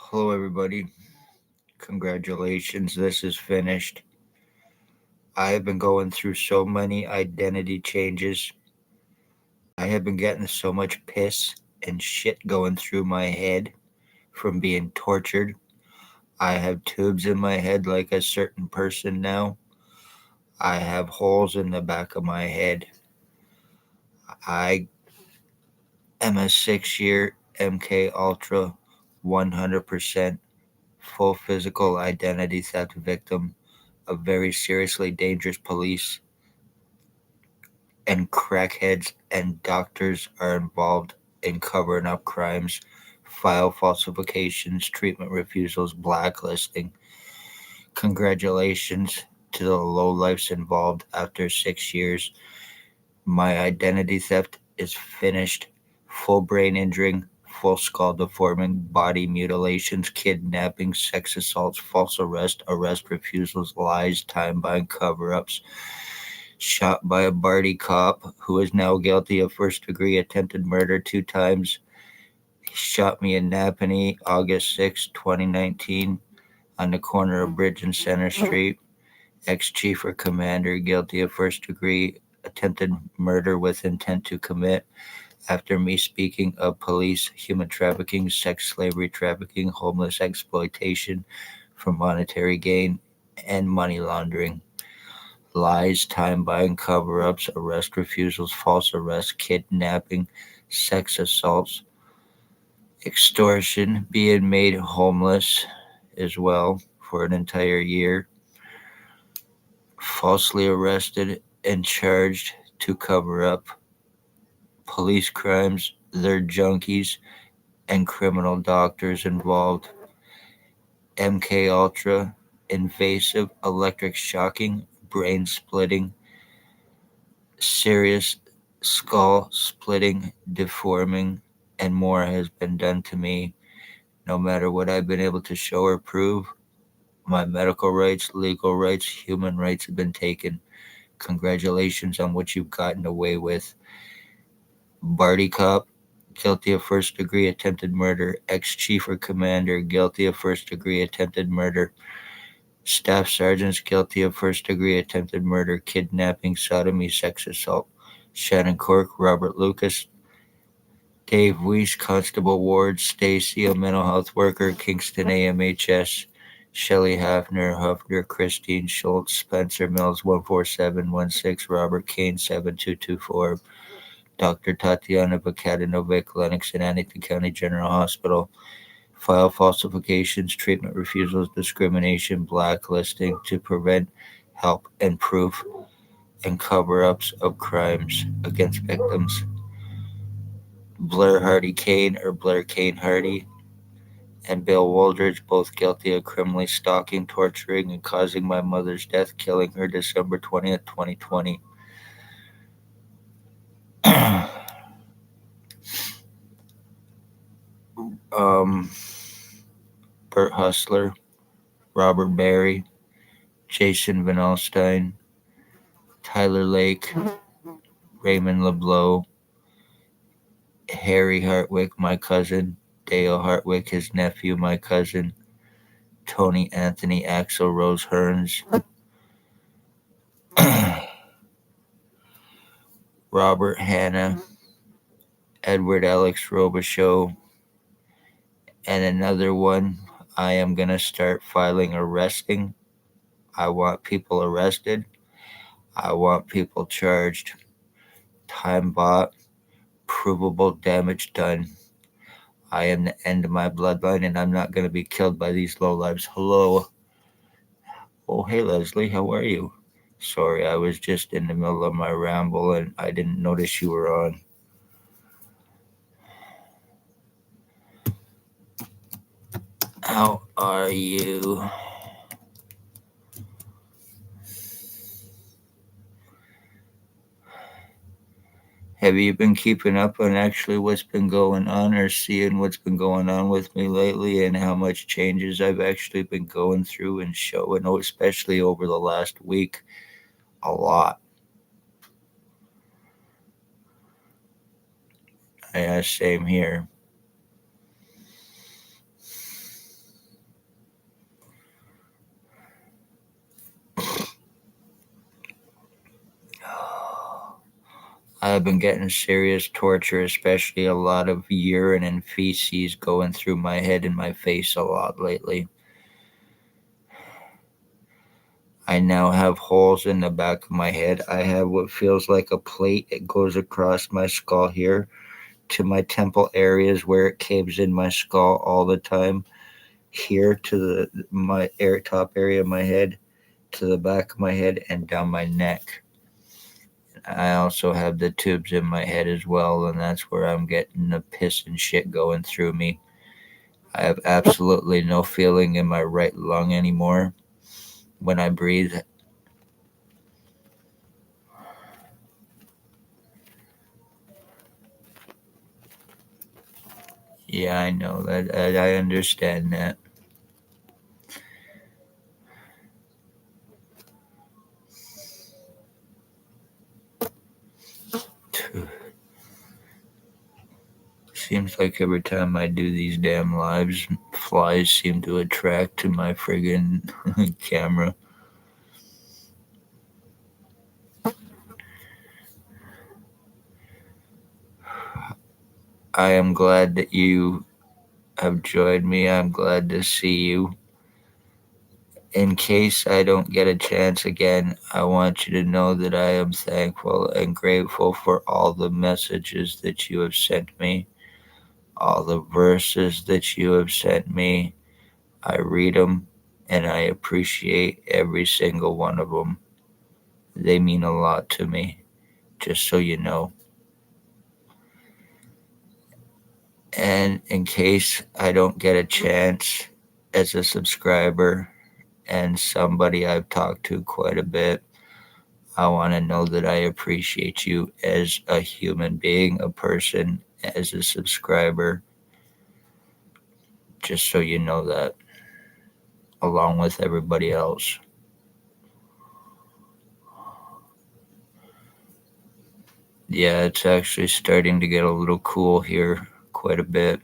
Hello, everybody. Congratulations, this is finished. I have been going through so many identity changes. I have been getting so much piss and shit going through my head from being tortured. I have tubes in my head like a certain person now. I have holes in the back of my head. I am a 6 year MkUltra 100% full physical identity theft victim of very seriously dangerous police and crackheads and doctors are involved in covering up crimes, file falsifications, treatment refusals, blacklisting. Congratulations to the lowlifes involved after 6 years. My identity theft is finished. Full brain injuring, full skull deforming, body mutilations, kidnapping, sex assaults, false arrest refusals, lies, time buying, cover ups, shot by a Barty cop who is now guilty of first degree attempted murder 2 times. He shot me in Napanee August 6, 2019, on the corner of Bridge and Center Street. Ex chief or commander guilty of first degree attempted murder with intent to commit after me speaking of police, human trafficking, sex slavery trafficking, homeless exploitation for monetary gain, and money laundering. Lies, time buying, cover ups, arrest refusals, false arrests, kidnapping, sex assaults, extortion, being made homeless as well for an entire year, falsely arrested and charged to cover up police crimes, their junkies, and criminal doctors involved. MK Ultra, invasive electric shocking, brain splitting, serious skull splitting, deforming, and more has been done to me. No matter what I've been able to show or prove, my medical rights, legal rights, human rights have been taken. Congratulations on what you've gotten away with. Barty Cop, guilty of first degree attempted murder. Ex chief or commander, guilty of first degree attempted murder. Staff sergeants, guilty of first degree attempted murder, kidnapping, sodomy, sex assault. Shannon Cork, Robert Lucas, Dave Weiss, Constable Ward, Stacy, a mental health worker, Kingston AMHS, Shelley Hafner, Huffner, Christine Schultz, Spencer Mills, 14716, Robert Kane, 7224, Dr. Tatiana Vakadinovic, Lennox and Annington County General Hospital. File falsifications, treatment refusals, discrimination, blacklisting to prevent, help, and proof and cover ups of crimes against victims. Blair Hardy Kane or Blair Kane Hardy and Bill Woldridge, both guilty of criminally stalking, torturing, and causing my mother's death, killing her December 20th, 2020. um, Bert Hustler, Robert Barry, Jason Van Alstyne, Tyler Lake, Raymond LeBlanc, Harry Hartwick, my cousin, Dale Hartwick, his nephew, my cousin, Tony Anthony Axel Rose Hearns, Robert Hanna, Edward Alex Robichaux, and another one. I am going to start filing arresting. I want people arrested. I want people charged. Time bought, provable damage done. I am the end of my bloodline and I'm not going to be killed by these lowlives. Hello. Oh, hey, Leslie, how are you? Sorry, I was just in the middle of my ramble and I didn't notice you were on. How are you? Have you been keeping up on actually what's been going on or seeing what's been going on with me lately and how much changes I've actually been going through and showing, especially over the last week? A lot. Yeah, same here. I've been getting serious torture, especially a lot of urine and feces going through my head and my face a lot lately. I now have holes in the back of my head. I have what feels like a plate. It goes across my skull here to my temple areas where it caves in my skull all the time. Here to my top area of my head, to the back of my head, and down my neck. I also have the tubes in my head as well, and that's where I'm getting the piss and shit going through me. I have absolutely no feeling in my right lung anymore when I breathe. Yeah, I know that. I understand that. Seems like every time I do these damn lives, flies seem to attract to my friggin' camera. I am glad that you have joined me. I'm glad to see you. In case I don't get a chance again, I want you to know that I am thankful and grateful for all the messages that you have sent me, all the verses that you have sent me. I read them and I appreciate every single one of them. They mean a lot to me, just so you know. And in case I don't get a chance as a subscriber and somebody I've talked to quite a bit, I want to know that I appreciate you as a human being, a person, as a subscriber, just so you know that, along with everybody else. Yeah, it's actually starting to get a little cool here, quite a bit.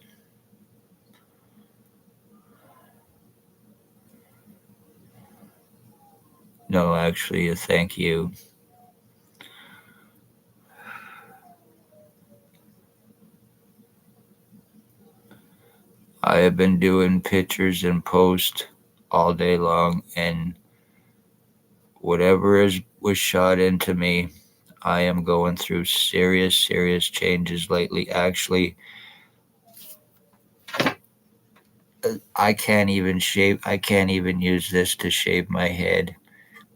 No, actually, a thank you. I have been doing pictures and posts all day long, and whatever was shot into me, I am going through serious, serious changes lately. Actually, I can't even shave. I can't even use this to shave my head.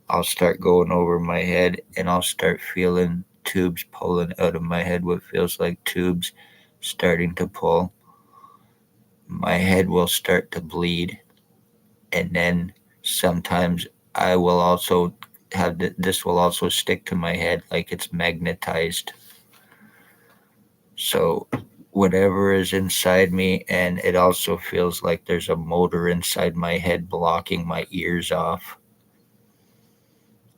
I'll start going over my head, and I'll start feeling tubes pulling out of my head. What feels like tubes starting to pull. My head will start to bleed, and then sometimes I will also have this will also stick to my head like it's magnetized. So whatever is inside me, and it also feels like there's a motor inside my head blocking my ears off.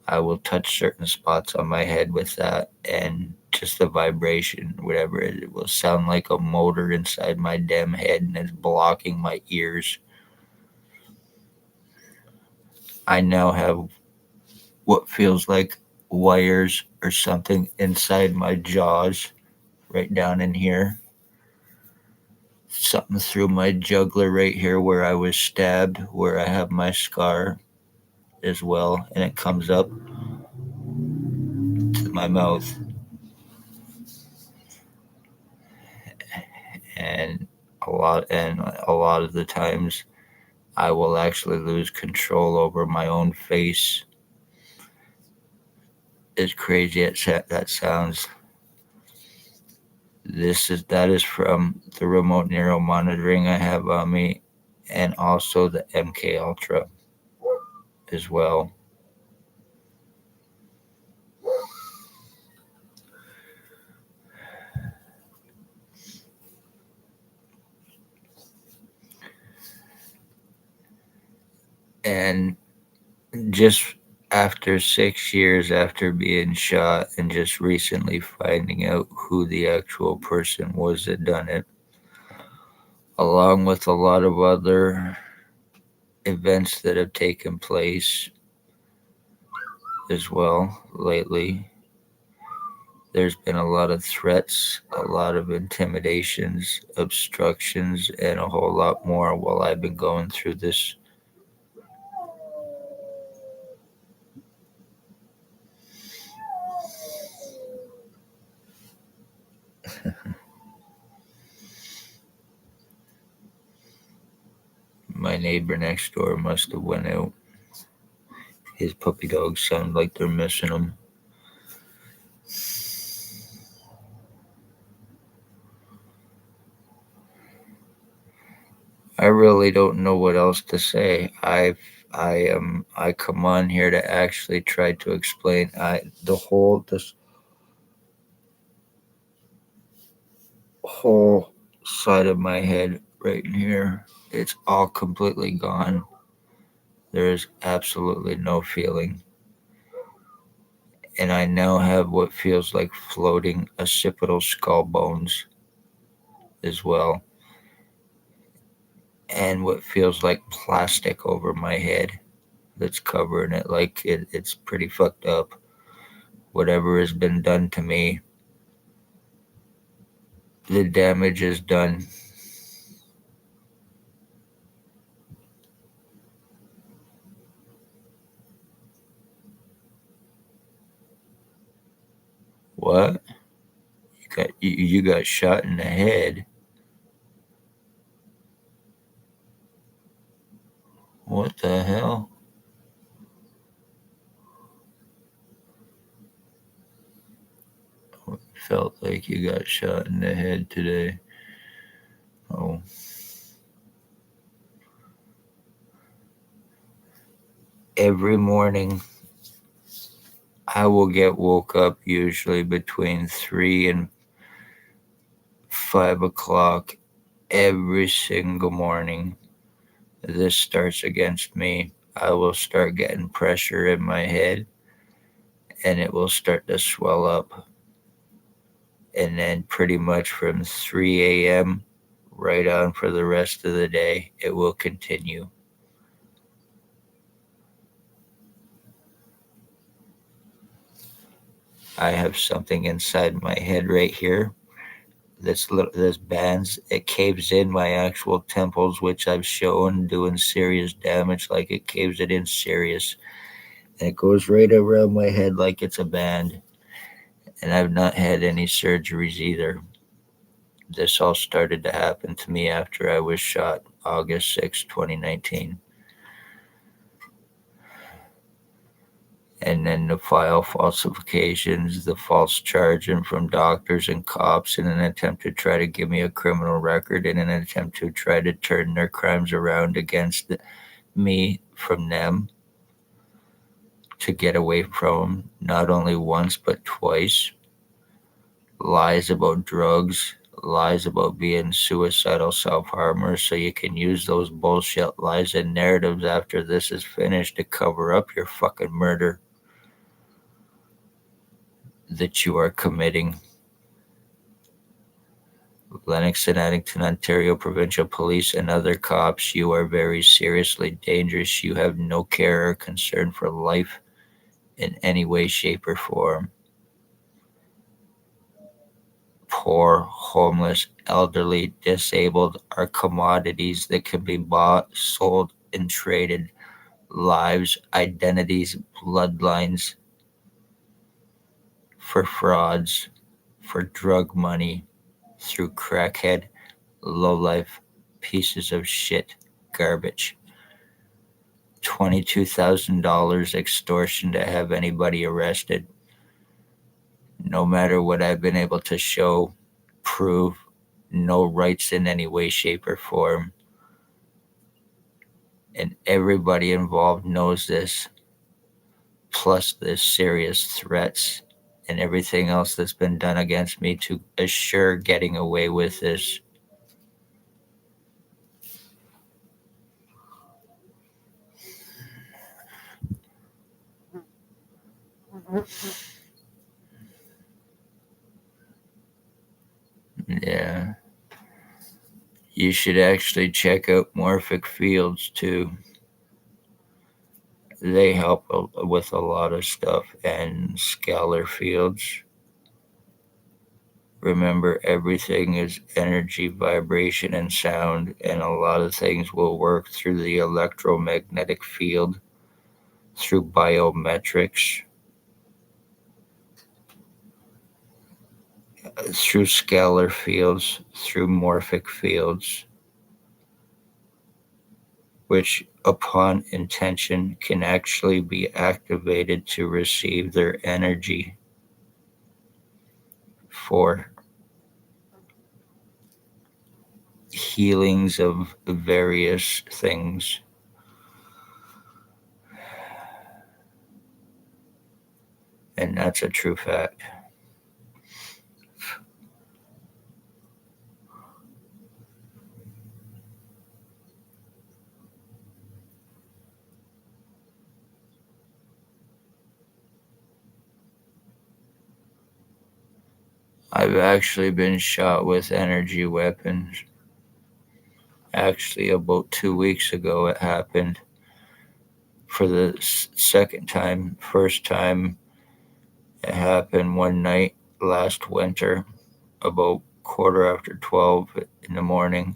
I will touch certain spots on my head with that, and just the vibration, whatever it will sound like a motor inside my damn head, and it's blocking my ears. I now have what feels like wires or something inside my jaws, right down in here. Something through my jugular right here where I was stabbed, where I have my scar as well, and it comes up to my mouth. And a lot of the times I will actually lose control over my own face. As crazy as that sounds, that is from the remote neural monitoring I have on me, and also the MkUltra as well. And just after 6 years after being shot, and just recently finding out who the actual person was that done it, along with a lot of other events that have taken place as well lately, There's been a lot of threats, a lot of intimidations, obstructions, and a whole lot more while I've been going through this. My neighbor next door must have went out. His puppy dogs sound like they're missing him. I really don't know what else to say. I come on here to actually try to explain this whole side of my head right in here. It's all completely gone. There is absolutely no feeling. And I now have what feels like floating occipital skull bones as well. And what feels like plastic over my head that's covering it. Like it's pretty fucked up. Whatever has been done to me, the damage is done. What? You got shot in the head. What the hell? Felt like you got shot in the head today. Oh. Every morning I will get woke up usually between 3 and 5 o'clock every single morning. This starts against me. I will start getting pressure in my head and it will start to swell up. And then, pretty much from 3 a.m. right on for the rest of the day, it will continue. I have something inside my head right here. This bands, it caves in my actual temples, which I've shown doing serious damage. Like it caves it in serious, and it goes right around my head like it's a band. And I've not had any surgeries either. This all started to happen to me after I was shot August 6, 2019. And then the file falsifications, the false charging from doctors and cops in an attempt to try to give me a criminal record, in an attempt to try to turn their crimes around against me from them, to get away from them, not only once but twice. Lies about drugs, lies about being suicidal self-harmers, so you can use those bullshit lies and narratives after this is finished to cover up your fucking murder that you are committing. Lennox and Addington, Ontario Provincial Police and other cops, you are very seriously dangerous. You have no care or concern for life in any way, shape, or form. Poor, homeless, elderly, disabled are commodities that can be bought, sold, and traded. Lives, identities, bloodlines, for frauds, for drug money, through crackhead, lowlife pieces of shit garbage. $22,000 extortion to have anybody arrested. No matter what I've been able to show, prove, no rights in any way, shape, or form. And everybody involved knows this, plus the serious threats and everything else that's been done against me to assure getting away with this. Yeah. You should actually check out Morphic Fields too. They help with a lot of stuff, and Scalar Fields. Remember, everything is energy, vibration, and sound, and a lot of things will work through the electromagnetic field, through biometrics, through scalar fields, through morphic fields, which, upon intention, can actually be activated to receive their energy for healings of various things. And that's a true fact. I've actually been shot with energy weapons. Actually, about 2 weeks ago, it happened for the second time. First time, it happened one night last winter, about quarter after 12 in the morning.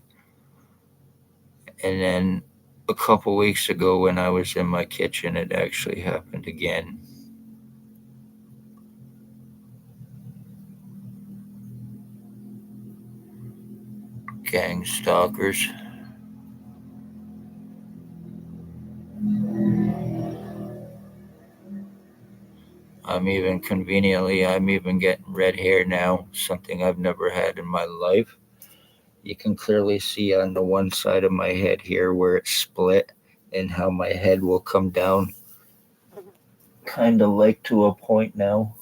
And then a couple weeks ago, when I was in my kitchen, it actually happened again. Gang stalkers. I'm even getting red hair now, something I've never had in my life. You can clearly see on the one side of my head here where it's split and how my head will come down kind of like to a point now.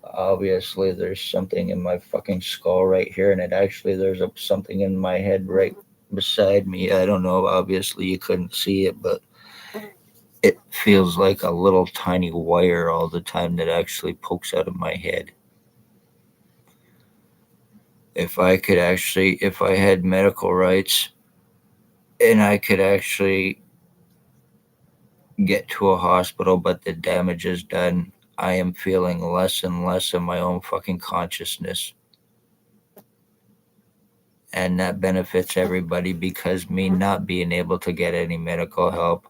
Obviously, there's something in my fucking skull right here, and there's something in my head right beside me. I don't know. Obviously, you couldn't see it, but it feels like a little tiny wire all the time that actually pokes out of my head. If I had medical rights and I could actually get to a hospital, but the damage is done, I am feeling less and less of my own fucking consciousness. And that benefits everybody because me not being able to get any medical help.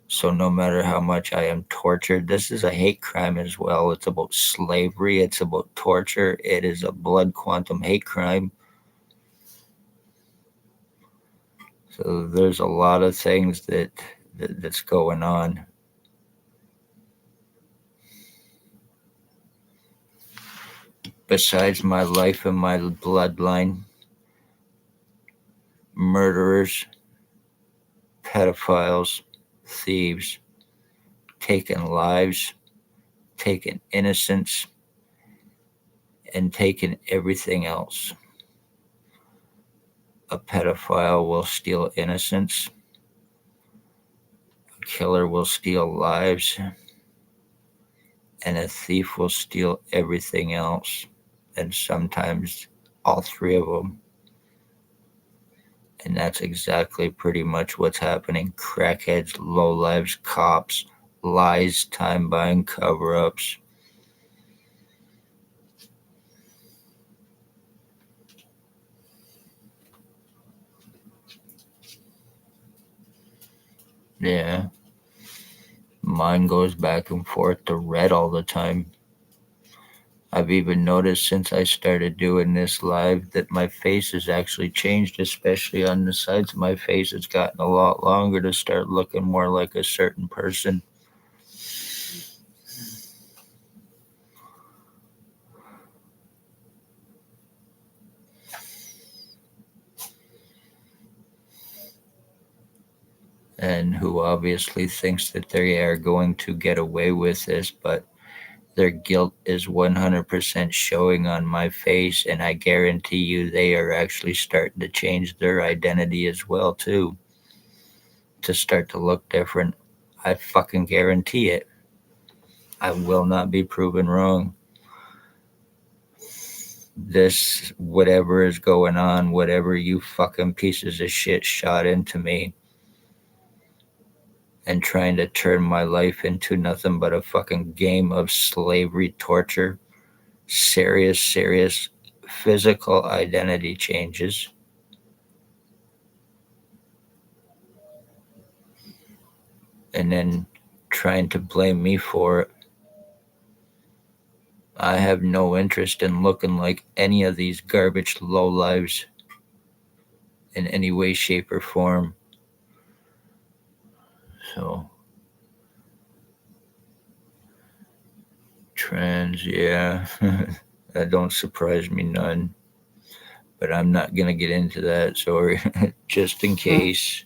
So no matter how much I am tortured, this is a hate crime as well. It's about slavery, it's about torture, it is a blood quantum hate crime. So there's a lot of things that's going on. Besides my life and my bloodline, murderers, pedophiles, thieves, taking lives, taking innocence, and taking everything else. A pedophile will steal innocence, a killer will steal lives, and a thief will steal everything else, and sometimes all three of them. And that's exactly pretty much what's happening. Crackheads, lowlives, cops, lies, time buying, cover ups. Yeah. Mine goes back and forth to red all the time. I've even noticed since I started doing this live that my face has actually changed, especially on the sides of my face. It's gotten a lot longer to start looking more like a certain person. And who obviously thinks that they are going to get away with this, but their guilt is 100% showing on my face, and I guarantee you they are actually starting to change their identity as well too, to start to look different. I fucking guarantee it. I will not be proven wrong. This, whatever is going on, whatever you fucking pieces of shit shot into me and trying to turn my life into nothing but a fucking game of slavery torture, serious physical identity changes, and then trying to blame me for it. I have no interest in looking like any of these garbage lowlives in any way, shape, or form. So, trans, yeah, that don't surprise me none. But I'm not gonna get into that. So, just in case.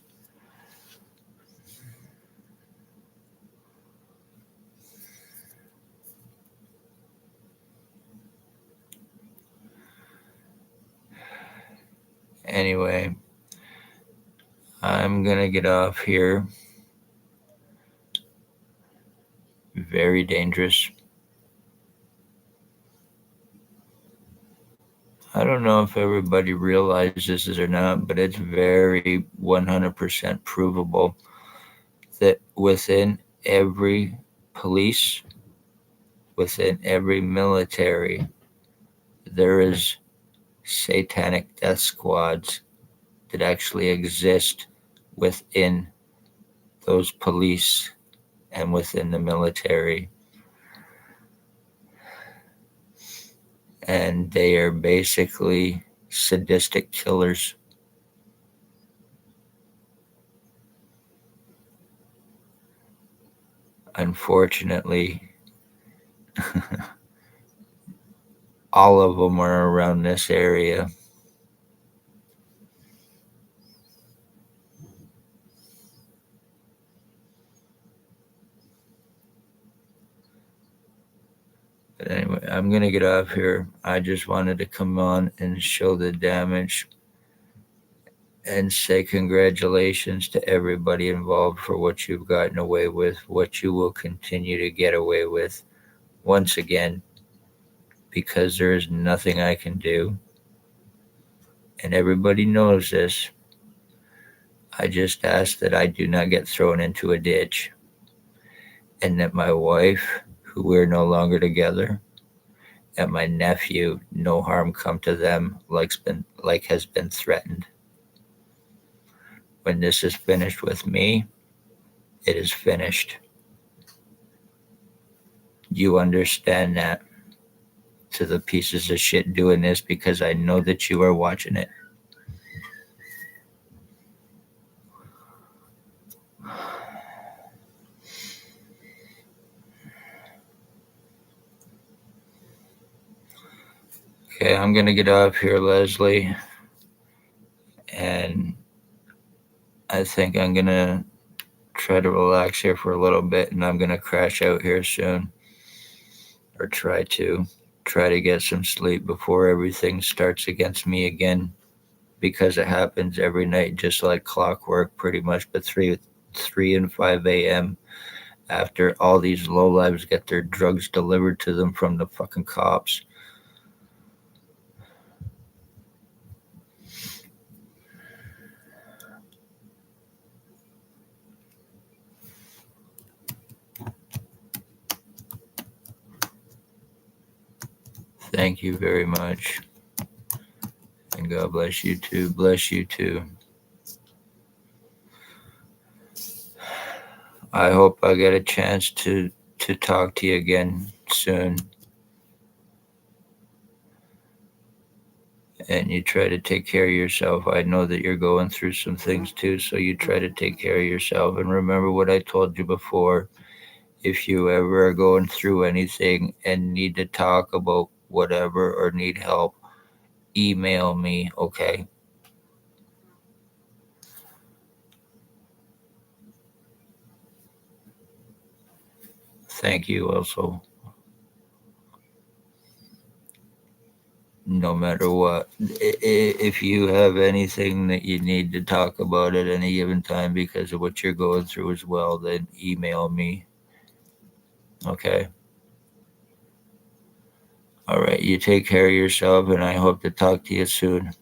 Anyway, I'm gonna get off here. Very dangerous. I don't know if everybody realizes this or not, but it's very 100% provable that within every police, within every military, there is satanic death squads that actually exist within those police and within the military. And they are basically sadistic killers. Unfortunately, all of them are around this area. But anyway, I'm going to get off here. I just wanted to come on and show the damage and say congratulations to everybody involved for what you've gotten away with, what you will continue to get away with. Once again, because there is nothing I can do, and everybody knows this, I just ask that I do not get thrown into a ditch, and that my wife, who we're no longer together, and my nephew, no harm come to them like has been threatened. When this is finished with me, it is finished. You understand that, to the pieces of shit doing this, because I know that you are watching it. Okay, I'm gonna get off here, Leslie, and I think I'm gonna try to relax here for a little bit, and I'm gonna crash out here soon, or try to get some sleep before everything starts against me again, because it happens every night, just like clockwork, pretty much. But 3 and 5 a.m. after all these lowlives get their drugs delivered to them from the fucking cops. Thank you very much. And God bless you too. Bless you too. I hope I get a chance to talk to you again soon. And you try to take care of yourself. I know that you're going through some things too, so you try to take care of yourself. And remember what I told you before. If you ever are going through anything and need to talk about whatever or need help, email me, okay? Thank you also. No matter what. If you have anything that you need to talk about at any given time because of what you're going through as well, then email me. Okay. All right. You take care of yourself, and I hope to talk to you soon.